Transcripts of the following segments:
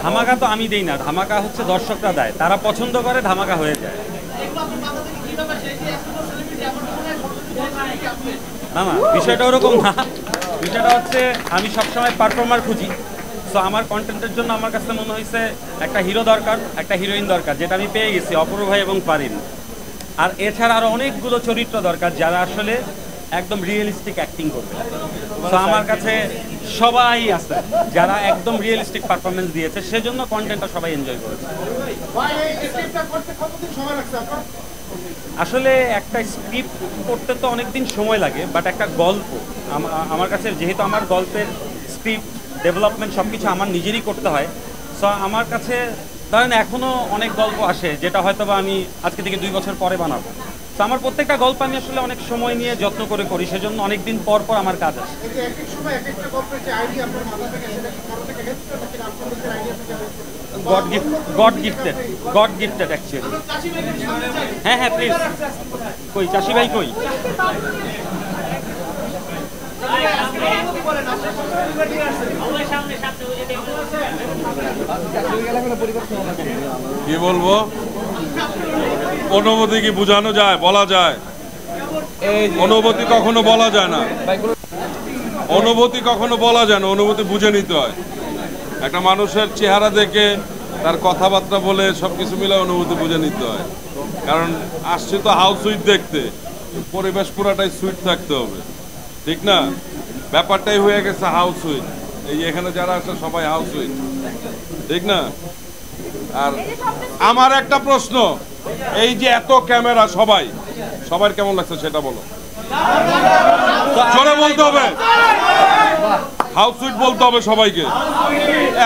ধামাকা তো আমি দেই না, ধামাকা হচ্ছে দর্শকরা দেয়, তারা পছন্দ করে ধামাকা হয়ে যায়। না না, বিষয়টা ওরকম না। বিষয়টা হচ্ছে আমি সবসময় পারফর্মার খুঁজি। সো আমার কন্টেন্টের জন্য আমার কাছে মনে হয়েছে একটা হিরো দরকার, একটা হিরোইন দরকার, যেটা আমি পেয়ে গেছি অপূর্ব ভাই এবং ফারিন। আর এছাড়া আরও অনেকগুলো চরিত্র দরকার যারা আসলে একদম রিয়েলিস্টিক অ্যাক্টিং করবে। সো আমার কাছে সবাই আছে যারা একদম রিয়েলিস্টিক পারফরমেন্স দিয়েছে, সেজন্য কন্টেন্টটা সবাই এনজয় করেছে। আসলে একটা স্ক্রিপ্ট করতে তো অনেকদিন সময় লাগে, বাট একটা গল্প আমার কাছে, যেহেতু আমার গল্পের স্ক্রিপ্ট ডেভেলপমেন্ট সব কিছু আমার নিজেরই করতে হয়। সো আমার কাছে ধরেন এখনও অনেক গল্প আসে যেটা হয়তো বা আমি আজকে থেকে 2 বছর পরে বানাবো। তো আমার প্রত্যেকটা গল্প আমি আসলে অনেক সময় নিয়ে যত্ন করে করি, সেজন্য অনেকদিন পর পর আমার কাজ আসে। God gifted actually. হ্যাঁ হ্যাঁ প্লিজ। কই চাষি ভাই কই? কি বলবো, অনুভূতি কি বোঝানো যায়? বলা যায়? অনুভূতি কখনো বলা যায় না, অনুভূতি কখনো বলা যায় না, অনুভূতি বুঝে নিতে হয়। একটা মানুষের চেহারা দেখে, তার কথাবার্তা বলে সবকিছু মিলে অনুভূতি বুঝে নিতে হয়। কারণ আসছে তো হাউস সুইট দেখতে, পরিবেশ পুরাটাই সুইট থাকতে হবে, ঠিক না? ব্যাপারটাই হয়ে গেছে হাউস সুইট। এই এখানে যারা আছে সবাই হাউস সুইট, ঠিক না? আর আমার একটা প্রশ্ন, এই যে এত ক্যামেরা, সবার কেমন লাগছে সেটা বলো। জোরে বলতে হবে, হাউস সুইট বলতে হবে সবাইকে,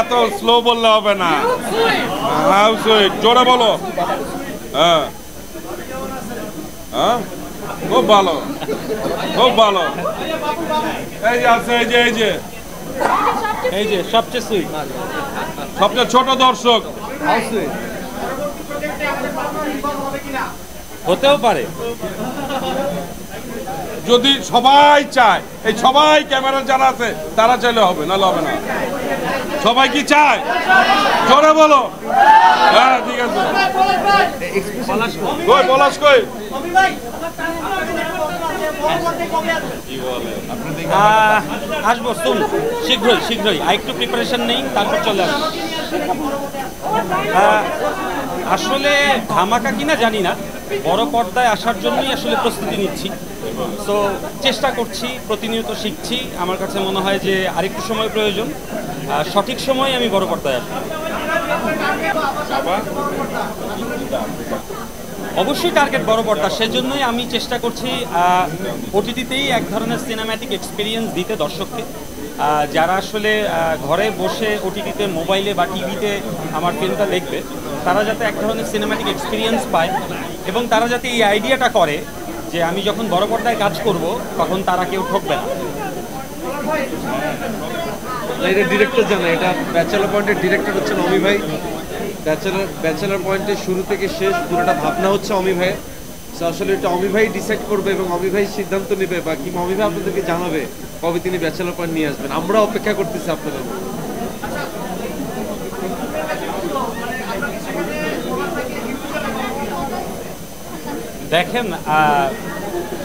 এত স্লো বললে হবে না। হাউস সুইট জোরে বলো। হ্যাঁ হ্যাঁ, খুব ভালো, খুব ভালো। এই যে আছে, এই যে সবচেয়ে সুইট, সবচেয়ে ছোট দর্শক। হতেও পারে যদি সবাই চায়, এই সবাই ক্যামেরা যারা আছে তারা চাইলে হবে, নাহলে হবে না। সবাই কি চায়? জোরে বলো। হ্যাঁ ঠিক আছে। কই পলাশ কই? আসবো শুন, শীঘ্রই আরেকটু প্রিপারেশন নেই, তারপর চলে আসবো। আসলে ধামাকা কিনা জানি না, বড় পর্দায় আসার জন্যই আসলে প্রস্তুতি নিচ্ছি। তো চেষ্টা করছি, প্রতিনিয়ত শিখছি। আমার কাছে মনে হয় যে আরেকটু সময় প্রয়োজন, সঠিক সময়ে আমি বড় পর্দায় আসবো। অবশ্যই টার্গেট বড় পর্দা, সেজন্যই আমি চেষ্টা করছি ওটিটিতেই এক ধরনের সিনেম্যাটিক এক্সপিরিয়েন্স দিতে দর্শককে। যারা আসলে ঘরে বসে ওটিটিতে, মোবাইলে বা টিভিতে আমার ফিল্মটা দেখবে, তারা যাতে এক ধরনের সিনেম্যাটিক এক্সপিরিয়েন্স পায়, এবং তারা যাতে এই আইডিয়াটা করে যে আমি যখন বড় পর্দায় কাজ করব তখন তারা কেউ ঠকবে না। এটা ডিরেক্টর জানে, এটা ব্যাচেলার পয়েন্টের ডিরেক্টর হচ্ছেন অমি ভাই। ব্যাচেলার পয়েন্টের শুরু থেকে শেষ পুরোটা ভাবনা হচ্ছে অমি ভাই। আসলে এটা অমি ভাই ডিসাইড করবে এবং অমি ভাই সিদ্ধান্ত নেবে, বা কিংবা অমি ভাই আপনাদেরকে জানাবে কবে তিনি ব্যাচেলার পয়েন্ট নিয়ে আসবেন। আমরা অপেক্ষা করতেছি আপনাদের। দেখেন,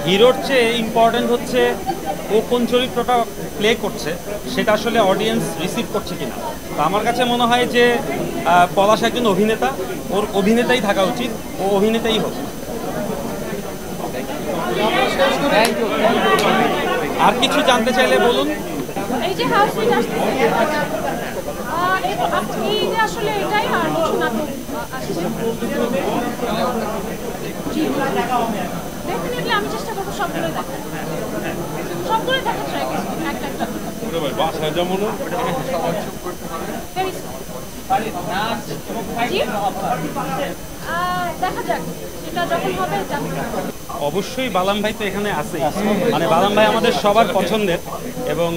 হিরোর চেয়ে ইম্পর্টেন্ট হচ্ছে ও কোন চরিত্রটা প্লে করছে, সেটা আসলে অডিয়েন্স রিসিভ করছে কিনা। তো আমার কাছে মনে হয় যে পলাশ একজন অভিনেতা, ওর অভিনেতাই থাকা উচিত, ও অভিনেতাই হোক। আর কিছু জানতে চাইলে বলুন। এই যে হাউস সুইট আসছে, আপনি যে আসলে এটাই আর কিছু নাটক আসছে, ডেফিনেটলি আমি চেষ্টা করবো সবগুলোই দেখা ট্রাই করবো, একটা বাসায় যেমন দেখা যাক, সেটা যখন হবে। অবশ্যই বালাম ভাই তো এখানে আছে, মানে বালাম ভাই আমাদের সবার পছন্দের, এবং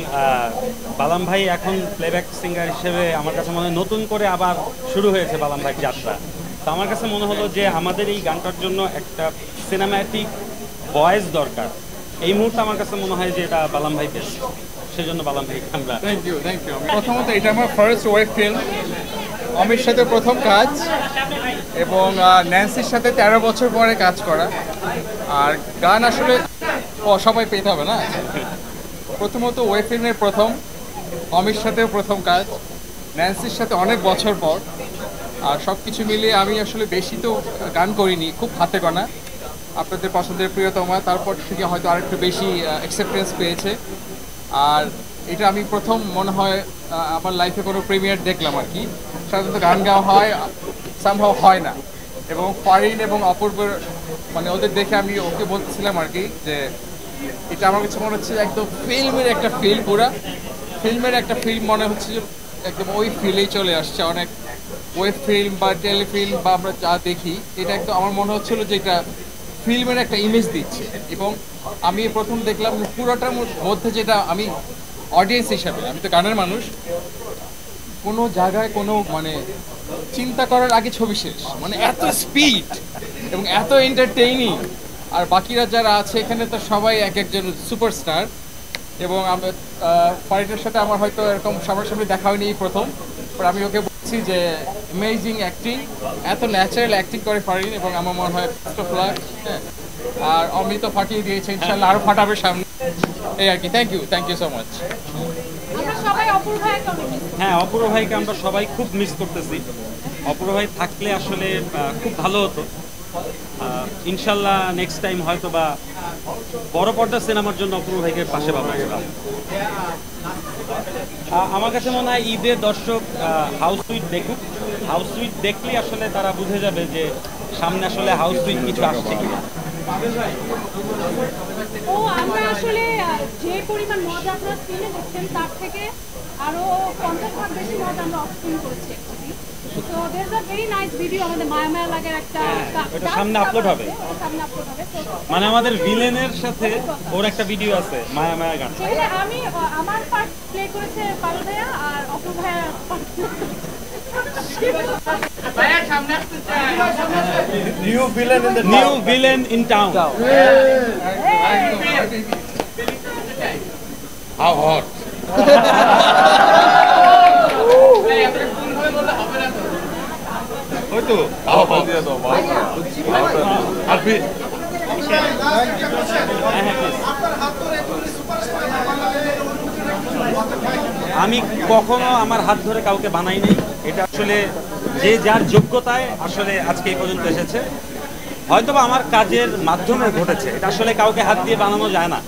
বালাম ভাই এখন প্লেব্যাক সিঙ্গার হিসেবে আমার কাছে মনে হয় নতুন করে আবার শুরু হয়েছে বালাম ভাইয়ের যাত্রা। তো আমার কাছে মনে হলো যে আমাদের এই গানটার জন্য একটা সিনেম্যাটিক ভয়েস দরকার, এই মুহূর্তে আমার কাছে মনে হয় যে এটা বালাম ভাই বেস্ট, সেজন্য বালাম ভাই আমরা। Thank you. প্রথমত এটা আমার ফার্স্ট ওয়েব ফিল্ম, অমির সাথে প্রথম কাজ, এবং ন্যান্সির সাথে 13 বছর পরে কাজ করা। আর গান আসলে সবাই পেতে হবে না। প্রথমত ওয়েব ফিল্মের প্রথম, অমির সাথেও প্রথম কাজ, ন্যান্সির সাথে অনেক বছর পর। আর সব কিছু মিলিয়ে আমি আসলে বেশি তো গান করিনি, খুব হাতে গোনা। আপনাদের পছন্দের প্রিয়তমা তারপর থেকে হয়তো আরেকটু বেশি অ্যাকসেপ্টেন্স পেয়েছে। আর এটা আমি প্রথম মনে হয় আমার লাইফে কোনো প্রিমিয়ার দেখলাম আর কি। সাধারণত গান গাওয়া হয়, সামহাও হয় না। এবং ফারিন এবং অপূর্বর মানে ওদের দেখে আমি ওকে বলছিলাম আর কি যে এটা আমার কাছে মনে হচ্ছে একদম ফিল্মের একটা ফিল্ম, পুরা ফিল্মের একটা ফিল্ম মনে হচ্ছে যে একদম ওই ফিলেই চলে আসছে। অনেক ওয়েব ফিল্ম বা টেলিফিল্ম বা আমরা যা দেখি এটা একদম আমার মনে হচ্ছিল যে এটা ফিল্মের একটা ইমেজ দিচ্ছে। এবং আমি প্রথম দেখলাম পুরোটার মধ্যে যেটা আমি অডিয়েন্স হিসাবে, আমি তো গানের মানুষ, কোনো জায়গায় কোনো মানে চিন্তা করার আগে ছবি শেষ, মানে এত স্পিড এবং এত এন্টারটেইনিং। আর বাকিরা যারা আছে এখানে তো সবাই এক একজন সুপারস্টার। এবং আমি ফারিনের সাথে আমার হয়তো এরকম সামনাসামনি দেখা হয়নি এই প্রথম, বাট আমি ওকে বলছি যে অ্যামেজিং অ্যাক্টিং, এত ন্যাচারাল অ্যাক্টিং করে ফারিন, এবং আমার মনে হয় বেস্ট অফ লাক। হ্যাঁ, আর অমৃত ফাটিয়ে দিয়েছে, ইনশাল্লাহ আরও ফাটাবে সামনে, এই আর কি। Thank you so much. আমরা সবাই অপূর্ব ভাইকে অনেক miss করি। হ্যাঁ, অপূর্ব ভাইকে আমরা সবাই খুব মিস করতেছি। অপূর্ব ভাই থাকলে আসলে খুব ভালো হতো। ইনশাল্লাহ নেক্সট টাইম হয়তো বা বড় পর্দার সিনেমার জন্য অপূর্ব ভাইকে পাশে পাবো। আমার কাছে মনে হয় ঈদের দর্শক হাউস সুইট দেখুক। হাউস সুইট দেখলে আসলে তারা বুঝে যাবে যে সামনে আসলে হাউস সুইট কিছু আসছে কিনা। ও আমরা আসলে যে পরিমাণ মজা আপনারা স্ক্রিনে দেখছেন তার থেকে আরো 50 ভাগ বেশি মজা আমরা অফ স্ক্রিন করেছি actually. So there is a very nice video, আমাদের মায়া মায়া লাগার একটা ওটা সামনে আপলোড হবে। সামনে আপলোড হবে। So, মানে আমাদের ভিলেনের সাথে ওর একটা ভিডিও আছে মায়া মায়া গান। সেখানে আমি আমার পার্ট প্লে করেছে পারুল ভাইয়া আর অপূর্ব ভাইয়া new villain in town. How hot হয়তো দিয়ে দাও আর আমি কখনো আমার হাত ধরে কাউকে বানাই নাই। এটা আসলে যে যার যোগ্যতায় আসলে আজকে এই পর্যন্ত এসেছে। হয়তোবা আমার কাজের মাধ্যমে ঘটেছে, এটা আসলে কাউকে হাত দিয়ে বানানো যায় না।